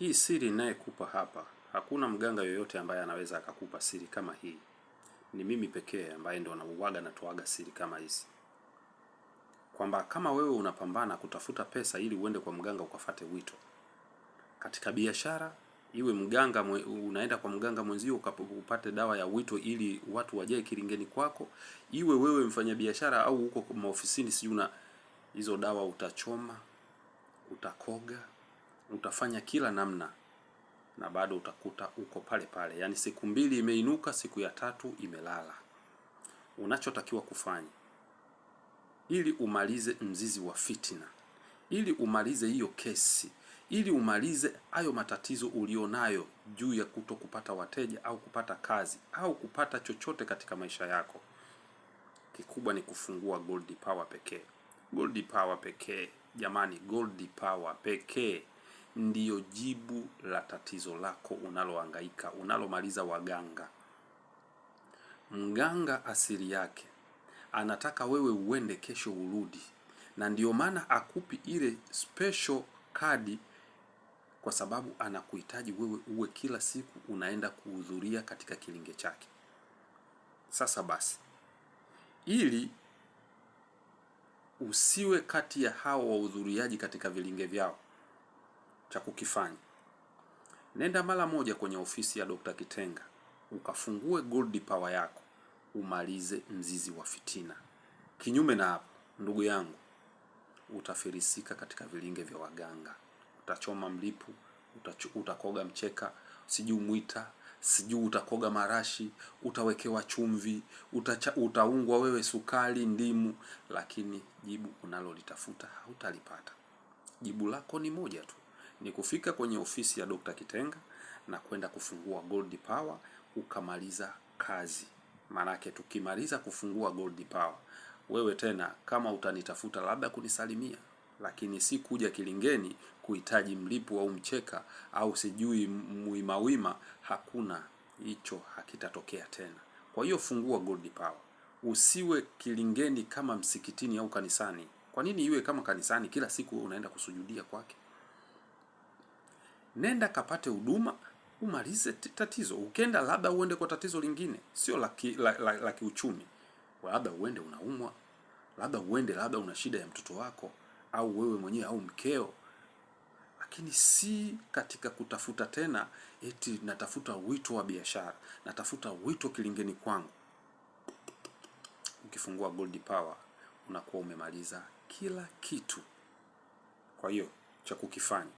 Hii siri ninayekupa hapa, hakuna mganga yoyote ambaye anaweza akakupa siri kama hii. Ni mimi pekee ambaye ndo nauaga na toaga siri kama hizi. Kwamba kama wewe unapambana kutafuta pesa ili uende kwa mganga ukafate wito. Katika biashara, iwe mganga unaenda kwa mganga mwenzio upate dawa ya wito ili watu wajae kilingeni kwako, iwe wewe mfanyabiashara au uko maofisini sijuna, hizo dawa utachoma, utakoga, utafanya kila namna na bado utakuta uko pale pale. Yaani siku 2 imeinuka, siku ya 3 imelala. Unachotakiwa kufanya ili umalize mzizi wa fitina, ili umalize hiyo kesi, ili umalize hayo matatizo ulionayo juu ya kutokupata wateja au kupata kazi au kupata chochote katika maisha yako, kikubwa ni kufungua Gold Power pekee. Gold Power pekee, jamani, Gold Power pekee ndiyo jibu la tatizo lako unalohangaika, unalomaliza waganga. Mganga asili yake anataka wewe uende kesho urudi, na ndiyo maana akupi ile special kadi, kwa sababu anakuhitaji wewe uwe kila siku unaenda kuhudhuria katika kilinge chake. Sasa basi, ili usiwe kati ya hao wahudhuriaji katika vilinge vyao, cha kukifanya, nenda mara moja kwenye ofisi ya Dr. Kitenga ukafungue Gold Power yako, umalize mzizi wa fitina. Kinyume na hapo, ndugu yangu, utafirisika katika vilinge vya waganga. Utachoma mlipu, utakoga mcheka, sijui mwita, sijui utakoga marashi, utawekewa chumvi, utaungwa wewe sukari, ndimu, lakini jibu unalolitafuta hautalipata. Jibu lako ni moja tu, ni kufika kwenye ofisi ya Dr. Kitenga na kwenda kufungua Gold Power ukamaliza kazi. Manake tukimaliza kufungua Gold Power, wewe tena kama utanitafuta labda kunisalimia, lakini si kuja kilingeni kuhitaji mlipu au mcheka au sijui muimawima, hakuna, hicho hakitatokea tena. Kwa hiyo fungua Gold Power. Usiwe kilingeni kama msikitini au kanisani. Kwa nini iwe kama kanisani kila siku unaenda kusujudia kwake? Nenda kapate huduma, umalize tatizo. Ukenda labda uende kwa tatizo lingine, sio la kiuchumi. Labda uende unaumwa, labda uende labda una shida ya mtoto wako au wewe mwenyewe au mkeo. Lakini si katika kutafuta tena eti natafuta wito wa biashara, natafuta wito kilingeni kwangu. Ukifungua Gold Power unakuwa umemaliza kila kitu. Kwa hiyo cha kukifanya